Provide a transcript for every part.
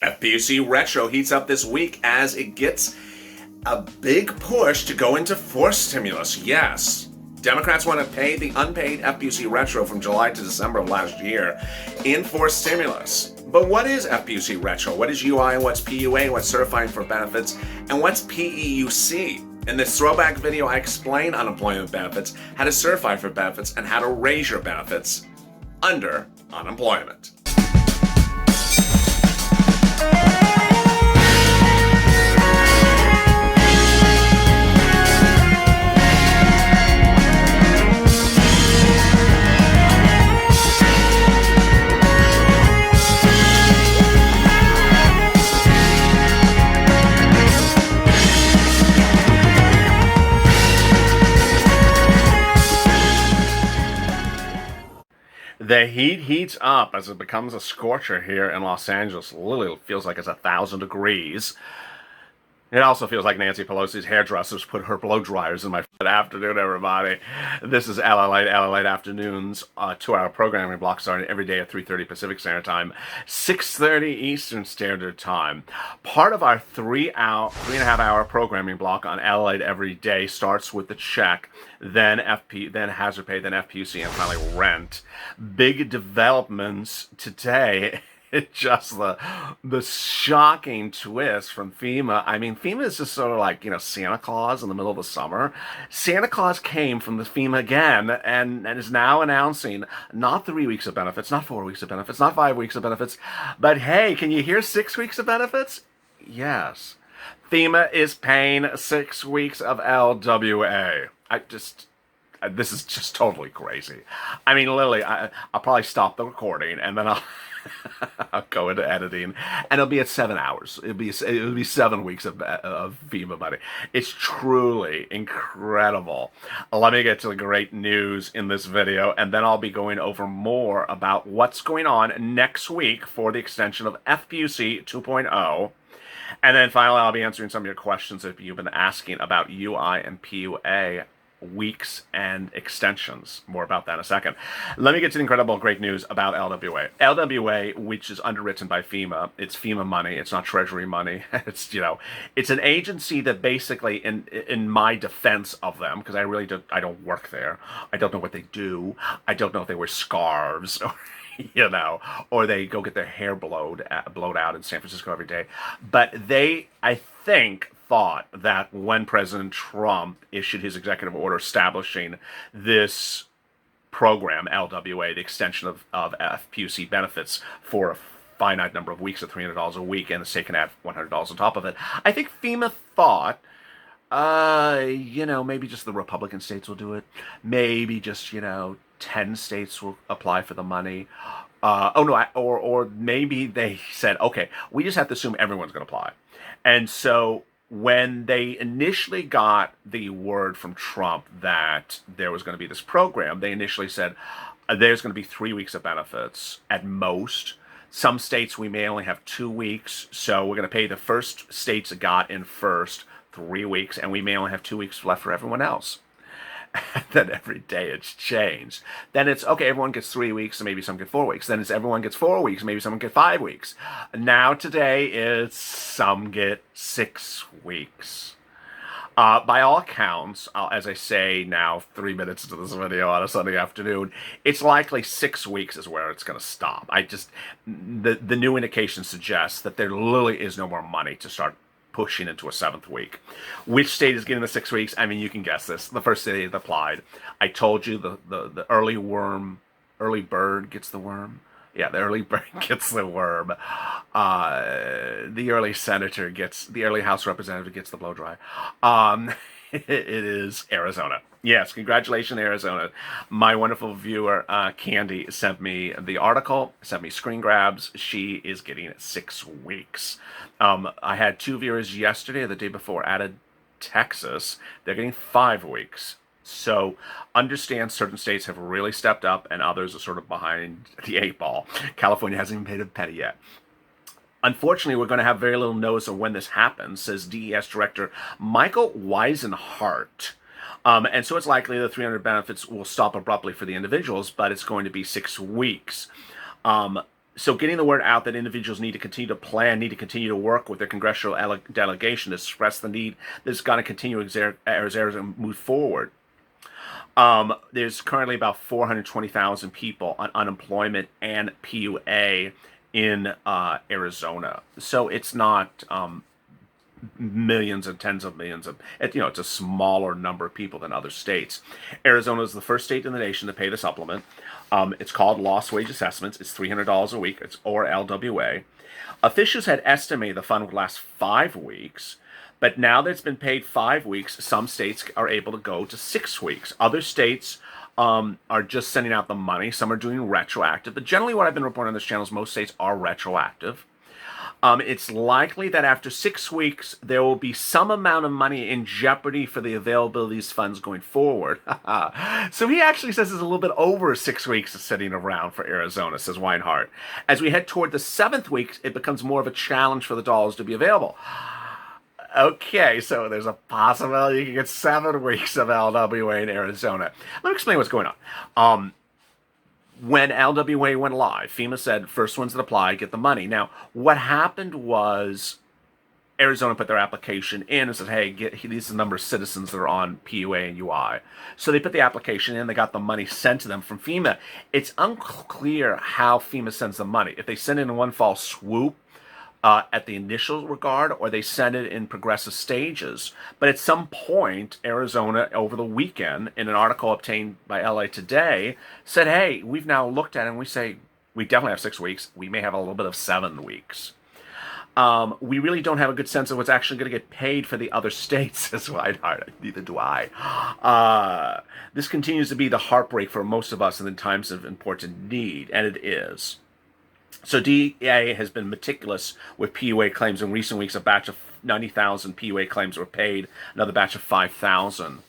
FPUC Retro heats up this week as it gets a big push to go into forced stimulus. Yes, Democrats want to pay the unpaid FPUC Retro from July to December of last year in forced stimulus. But what is FPUC Retro? What is UI and what's PUA? What's certifying for benefits? And what's PEUC? In this throwback video, I explain unemployment benefits, how to certify for benefits, and how to raise your benefits under unemployment. The heat heats up as it becomes a scorcher here in Los Angeles. Literally feels like it's 1,000 degrees. It also feels like Nancy Pelosi's hairdressers put her blow dryers in my Good afternoon, everybody. This is LALATE Afternoons, 2-hour programming block starting every day at 3:30 Pacific Standard Time, 6:30 Eastern Standard Time. Part of our 3.5-hour programming block on LALATE every day starts with the check, then hazard pay, then FPUC, and finally rent. Big developments today. It's just the shocking twist from FEMA. I mean, FEMA is just sort of like, Santa Claus in the middle of the summer. Santa Claus came from the FEMA again and is now announcing not 3 weeks of benefits, not 4 weeks of benefits, not 5 weeks of benefits, but hey, can you hear 6 weeks of benefits? Yes. FEMA is paying 6 weeks of LWA. This is just totally crazy. I mean, literally, I'll probably stop the recording and then I'll go into editing, and it'll be at 7 hours. It'll be 7 weeks of FEMA money. It's truly incredible. Let me get to the great news in this video, and then I'll be going over more about what's going on next week for the extension of FPUC 2.0. And then finally, I'll be answering some of your questions that you've been asking about UI and PUA weeks and extensions. More about that in a second. Let me get to the incredible great news about LWA. LWA, which is underwritten by FEMA, it's FEMA money, it's not Treasury money. It's an agency that basically, in my defense of them, because I don't work there, I don't know what they do, I don't know if they wear scarves or or they go get their hair blowed out in San Francisco every day. But they, I think, thought that when President Trump issued his executive order establishing this program, LWA, the extension of FPUC benefits for a finite number of weeks at $300 a week, and the state can add $100 on top of it, I think FEMA thought, maybe just the Republican states will do it. Maybe just, 10 states will apply for the money. Or maybe they said, okay, we just have to assume everyone's going to apply. And so when they initially got the word from Trump that there was going to be this program, they initially said there's going to be 3 weeks of benefits at most. Some states we may only have 2 weeks, so we're going to pay the first states that got in first 3 weeks, and we may only have 2 weeks left for everyone else. And then every day it's changed. Then it's, okay, everyone gets 3 weeks, and maybe some get 4 weeks. Then it's everyone gets 4 weeks, maybe someone get 5 weeks. Now today it's some get 6 weeks. By all accounts, as I say now, 3 minutes into this video on a Sunday afternoon, it's likely 6 weeks is where it's going to stop. The new indication suggests that there literally is no more money to start pushing into a 7th week. Which state is getting the 6 weeks? I mean, you can guess this. The first state that applied. I told you the early bird gets the worm. Yeah, the early bird gets the worm. The early House representative gets the blow dry. It is Arizona. Yes, congratulations, Arizona. My wonderful viewer, Candy, sent me the article, sent me screen grabs. She is getting 6 weeks. I had 2 viewers yesterday or the day before added Texas. They're getting 5 weeks. So understand certain states have really stepped up and others are sort of behind the 8 ball. California hasn't even paid a penny yet. Unfortunately, we're going to have very little notice of when this happens, says DES Director Michael Weisenhart. And so it's likely the 300 benefits will stop abruptly for the individuals, but it's going to be 6 weeks. So getting the word out that individuals need to continue to plan, need to continue to work with their congressional delegation to express the need that's going to continue as Arizona move forward. There's currently about 420,000 people on unemployment and PUA in Arizona. So it's not millions and tens of millions of, it's a smaller number of people than other states. Arizona is the first state in the nation to pay the supplement. It's called lost wage assessments. It's $300 a week. It's or LWA. Officials had estimated the fund would last 5 weeks, but now that it's been paid 5 weeks, some states are able to go to 6 weeks. Other states are just sending out the money. Some are doing retroactive, but generally what I've been reporting on this channel is most states are retroactive. It's likely that after 6 weeks, there will be some amount of money in jeopardy for the availability of these funds going forward. So he actually says it's a little bit over 6 weeks of sitting around for Arizona, says Weinhardt. As we head toward the 7th week, it becomes more of a challenge for the dollars to be available. Okay, so there's a possibility you can get 7 weeks of LWA in Arizona. Let me explain what's going on. When LWA went live, FEMA said, first ones that apply get the money. Now, what happened was Arizona put their application in and said, hey, these are the number of citizens that are on PUA and UI. So they put the application in, they got the money sent to them from FEMA. It's unclear how FEMA sends the money. If they send it in one fall swoop, at the initial regard, or they send it in progressive stages. But at some point, Arizona, over the weekend, in an article obtained by LA Today, said, hey, we've now looked at it and we say, we definitely have 6 weeks. We may have a little bit of 7 weeks. We really don't have a good sense of what's actually going to get paid for the other states, says Weinhardt. Neither do I. This continues to be the heartbreak for most of us in times of important need, and it is. So DEA has been meticulous with PUA claims. In recent weeks, a batch of 90,000 PUA claims were paid, another batch of 5,000.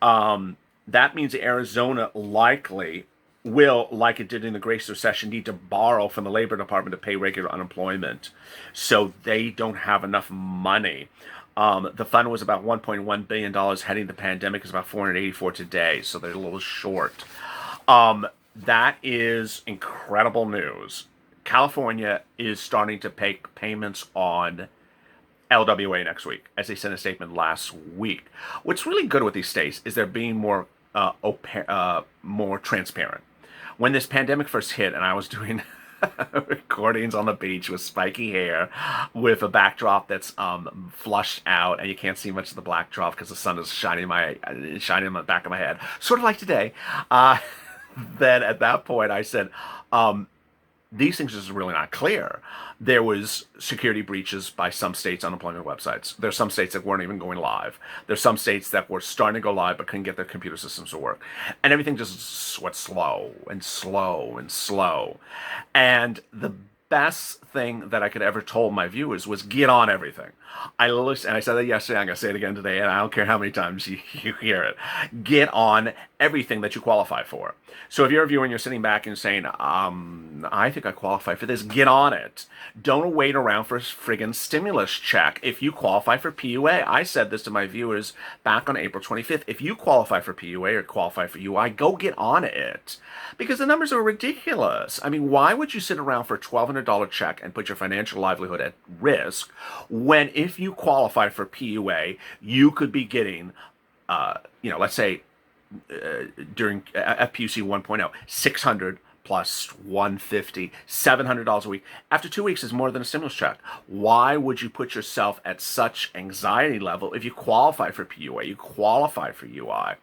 That means Arizona likely will, like it did in the Great Recession, need to borrow from the Labor Department to pay regular unemployment. So they don't have enough money. The fund was about $1.1 billion heading the pandemic. It's about 484 today, so they're a little short. That is incredible news. California is starting to make payments on LWA next week, as they sent a statement last week. What's really good with these states is they're being more transparent. When this pandemic first hit, and I was doing recordings on the beach with spiky hair, with a backdrop that's flushed out, and you can't see much of the backdrop because the sun is shining on the back of my head, sort of like today. Then at that point, I said, these things are just really not clear. There was security breaches by some states' unemployment websites. There's some states that weren't even going live. There's some states that were starting to go live but couldn't get their computer systems to work. And everything just went slow and slow and slow. And the best thing that I could ever told my viewers was get on everything. I said that yesterday, I'm going to say it again today, and I don't care how many times you hear it. Get on everything that you qualify for. So if you're a viewer and you're sitting back and saying, I think I qualify for this, get on it. Don't wait around for a friggin' stimulus check. If you qualify for PUA, I said this to my viewers back on April 25th, if you qualify for PUA or qualify for UI, go get on it. Because the numbers are ridiculous. I mean, why would you sit around for a $1,200 check and put your financial livelihood at risk when if you qualify for PUA, you could be getting, let's say during FPUC 1.0, 600 plus 150, $700 a week. After 2 weeks is more than a stimulus check. Why would you put yourself at such anxiety level if you qualify for PUA, you qualify for UI?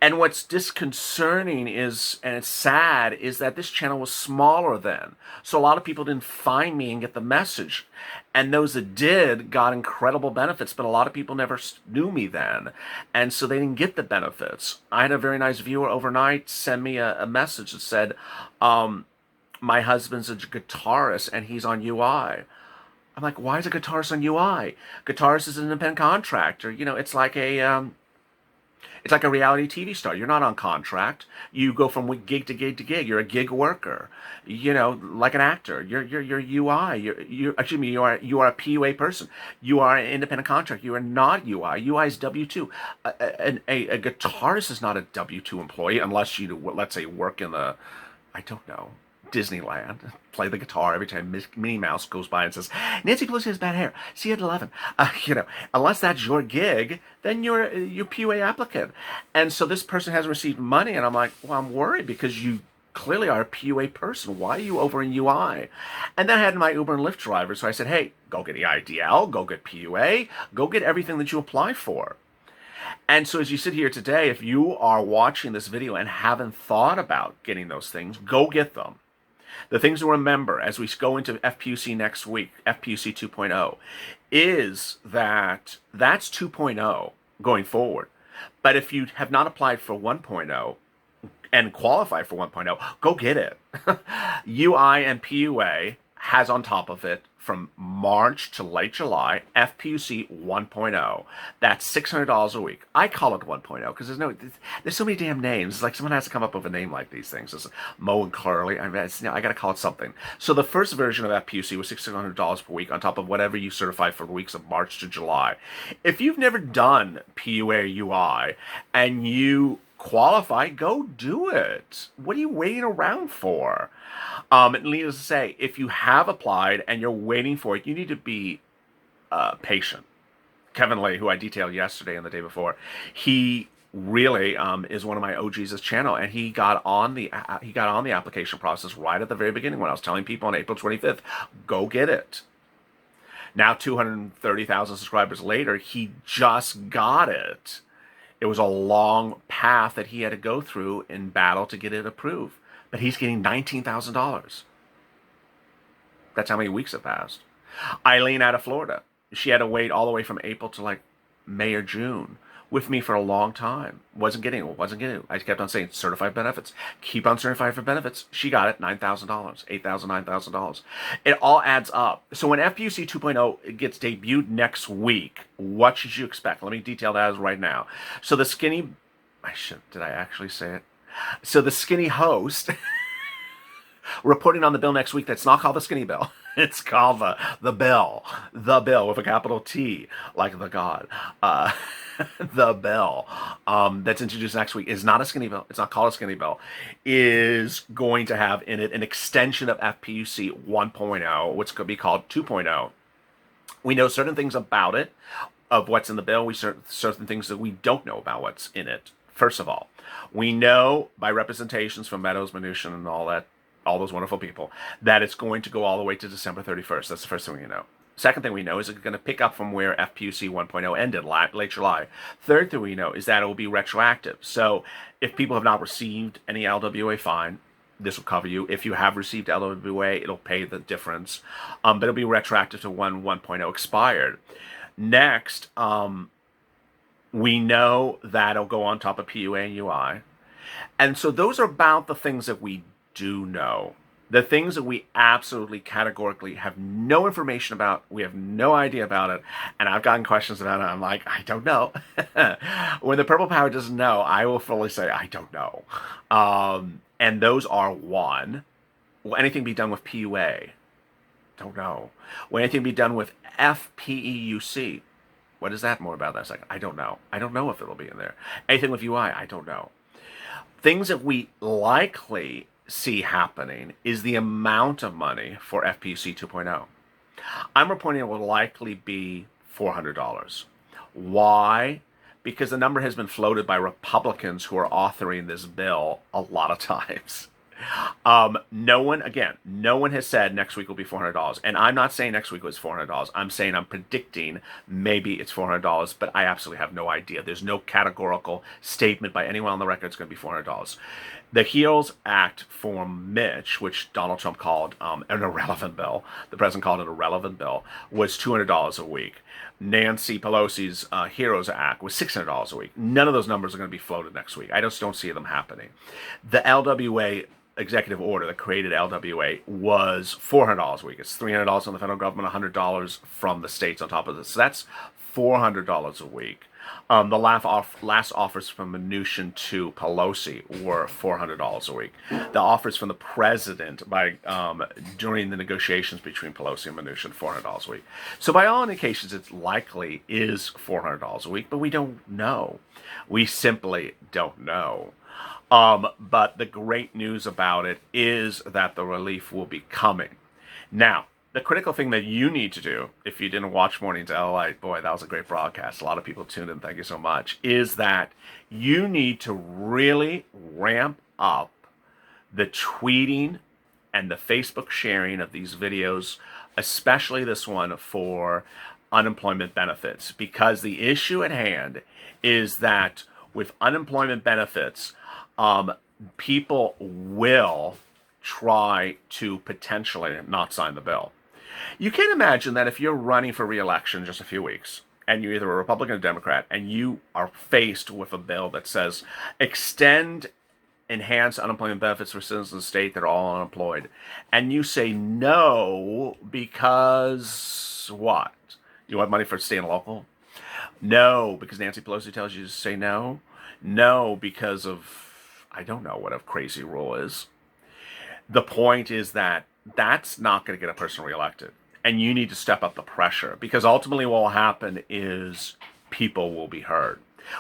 And what's disconcerting is, and it's sad, is that this channel was smaller then. So a lot of people didn't find me and get the message. And those that did got incredible benefits, but a lot of people never knew me then. And so they didn't get the benefits. I had a very nice viewer overnight send me a message that said, my husband's a guitarist and he's on UI. I'm like, why is a guitarist on UI? Guitarist is an independent contractor. It's like a reality TV star. You're not on contract. You go from gig to gig to gig. You're a gig worker. Like an actor. You're UI. You are a PUA person. You are an independent contractor. You are not UI. UI is W-2. A guitarist is not a W-2 employee unless you, let's say, work in the, I don't know, Disneyland, play the guitar every time Minnie Mouse goes by and says, Nancy Pelosi has bad hair. See you at 11. Unless that's your gig, then you're PUA applicant. And so this person hasn't received money, and I'm like, well, I'm worried because you clearly are a PUA person. Why are you over in UI? And then I had my Uber and Lyft driver, so I said, hey, go get EIDL, go get PUA, go get everything that you apply for. And so as you sit here today, if you are watching this video and haven't thought about getting those things, go get them. The things to remember as we go into FPUC next week, FPUC 2.0, is that that's 2.0 going forward. But if you have not applied for 1.0 and qualify for 1.0, go get it. UI and PUA has on top of it from March to late July, FPUC 1.0. That's $600 a week. I call it 1.0 because there's so many damn names. It's like someone has to come up with a name like these things. It's Mo and Curly. I got to call it something. So the first version of FPUC was $600 per week on top of whatever you certify for the weeks of March to July. If you've never done PUA UI and you qualify, go do it. What are you waiting around for? Needless to say, if you have applied and you're waiting for it, you need to be patient. Kevin Lay, who I detailed yesterday and the day before, he really is one of my OGs this channel, and he got on the application process right at the very beginning when I was telling people on April 25th, go get it. Now 230,000 subscribers later, he just got it. It was a long path that he had to go through in battle to get it approved. But he's getting $19,000. That's how many weeks have passed. Eileen out of Florida. She had to wait all the way from April to like May or June with me for a long time. Wasn't getting it. I kept on saying certified benefits. Keep on certifying for benefits. She got it, $9,000, $8,000, $9,000. It all adds up. So when FPUC 2.0 gets debuted next week, what should you expect? Let me detail that right now. So the skinny, did I actually say it? So the skinny host reporting on the bill next week, that's not called the skinny bill. It's called the bill. The bill with a capital T, like the God. The bill that's introduced next week is not a skinny bill. It's not called a skinny bill. Is going to have in it an extension of FPUC 1.0, which could be called 2.0. We know certain things about it, of what's in the bill. We certain things that we don't know about what's in it. First of all, we know by representations from Meadows, Mnuchin, and all those wonderful people, that it's going to go all the way to December 31st. That's the first thing we know. Second thing we know is it's going to pick up from where FPUC 1.0 ended, late July. Third thing we know is that it will be retroactive. So if people have not received any LWA, fine, this will cover you. If you have received LWA, it'll pay the difference. But it'll be retroactive to when 1.0 expired. Next, we know that it'll go on top of PUA and UI. And so those are about the things that we do know. The things that we absolutely categorically have no information about, we have no idea about it, and I've gotten questions about it, I'm like, I don't know. When the Purple Power doesn't know, I will fully say, I don't know. And those are one, will anything be done with PUA? Don't know. Will anything be done with FPEUC? What is that? More about that second. I don't know. I don't know if it'll be in there. Anything with UI? I don't know. Things that we likely see happening is the amount of money for FPUC 2.0. I'm reporting it will likely be $400. Why? Because the number has been floated by Republicans who are authoring this bill a lot of times. No one has said next week will be $400. And I'm not saying next week was $400. I'm saying I'm predicting maybe it's $400, but I absolutely have no idea. There's no categorical statement by anyone on the record it's going to be $400. The HEALS Act for Mitch, which Donald Trump called an irrelevant bill, the president called it an irrelevant bill, was $200 a week. Nancy Pelosi's HEROES Act was $600 a week. None of those numbers are going to be floated next week. I just don't see them happening. The LWA executive order that created LWA was $400 a week. It's $300 from the federal government, $100 from the states on top of this. So that's $400 a week. The last offers from Mnuchin to Pelosi were $400 a week. The offers from the president during the negotiations between Pelosi and Mnuchin, $400 a week. So by all indications, it likely is $400 a week, but we don't know. We simply don't know. But the great news about it is that the relief will be coming. Now, the critical thing that you need to do, if you didn't watch Morning's LALATE, boy, that was a great broadcast. A lot of people tuned in. Thank you so much. Is that you need to really ramp up the tweeting and the Facebook sharing of these videos, especially this one for unemployment benefits, because the issue at hand is that with unemployment benefits, people will try to potentially not sign the bill. You can imagine that if you're running for re-election in just a few weeks, and you're either a Republican or Democrat, and you are faced with a bill that says extend enhanced unemployment benefits for citizens of the state that are all unemployed, and you say no because what? You want money for staying local? No, because Nancy Pelosi tells you to say no? No, because of, I don't know what a crazy rule is. The point is that that's not going to get a person reelected. And you need to step up the pressure, because ultimately what will happen is people will be heard.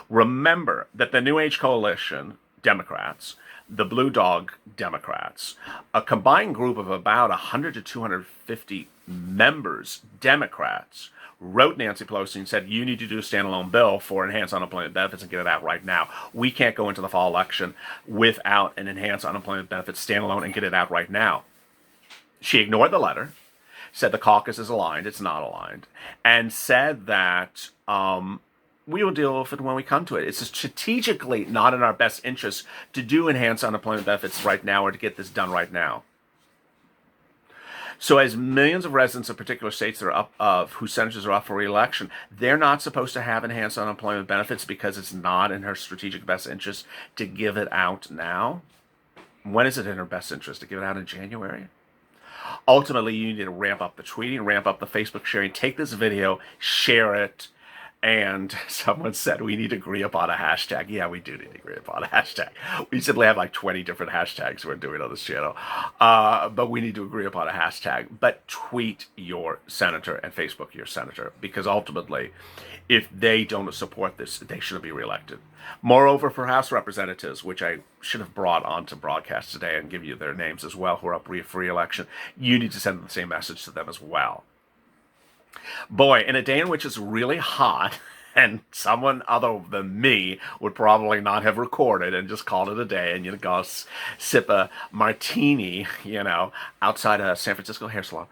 Remember that the New Age Coalition, Democrats, the Blue Dog Democrats, a combined group of about 100 to 250 members, Democrats, wrote Nancy Pelosi and said, you need to do a standalone bill for enhanced unemployment benefits and get it out right now. We can't go into the fall election without an enhanced unemployment benefits standalone and get it out right now. She ignored the letter, said the caucus is aligned, it's not aligned, and said that we will deal with it when we come to it. It's strategically not in our best interest to do enhanced unemployment benefits right now or to get this done right now. So as millions of residents of particular states that are up, whose senators are up for re-election, they're not supposed to have enhanced unemployment benefits because it's not in her strategic best interest to give it out now. When is it in her best interest? To give it out in January? Ultimately, you need to ramp up the tweeting, ramp up the Facebook sharing, take this video, share it. And someone said, we need to agree upon a hashtag. Yeah, we do need to agree upon a hashtag. We simply have like 20 different hashtags we're doing on this channel. But we need to agree upon a hashtag. But tweet your senator and Facebook your senator, because ultimately, if they don't support this, they shouldn't be reelected. Moreover, for House representatives, which I should have brought onto broadcast today and give you their names as well, who are up for re-election, you need to send the same message to them as well. Boy, in a day in which it's really hot, and someone other than me would probably not have recorded and just called it a day and, go sip a martini, outside a San Francisco hair salon,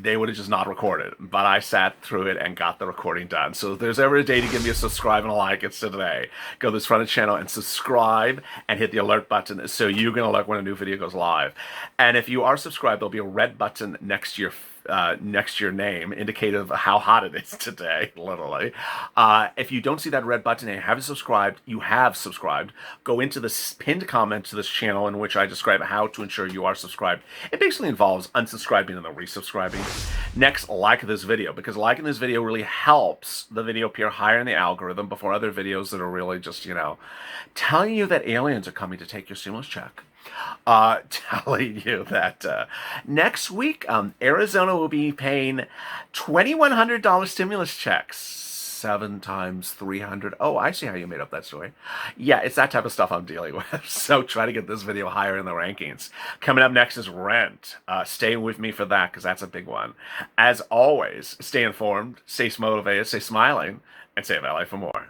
they would have just not recorded. But I sat through it and got the recording done. So if there's ever a day to give me a subscribe and a like, it's today. Go to this front of the channel and subscribe and hit the alert button so you can alert when a new video goes live. And if you are subscribed, there'll be a red button next to your name, indicative of how hot it is today, literally. If you don't see that red button and you have subscribed, go into the pinned comment to this channel in which I describe how to ensure you are subscribed. It basically involves unsubscribing and then resubscribing. Next, like this video, because liking this video really helps the video appear higher in the algorithm before other videos that are really just, telling you that aliens are coming to take your stimulus check. Telling you that next week, Arizona will be paying $2,100 stimulus checks. 7 times 300. Oh, I see how you made up that story. Yeah, it's that type of stuff I'm dealing with. So try to get this video higher in the rankings. Coming up next is rent. Stay with me for that, because that's a big one. As always, stay informed, stay motivated, stay smiling, and stay in LA for more.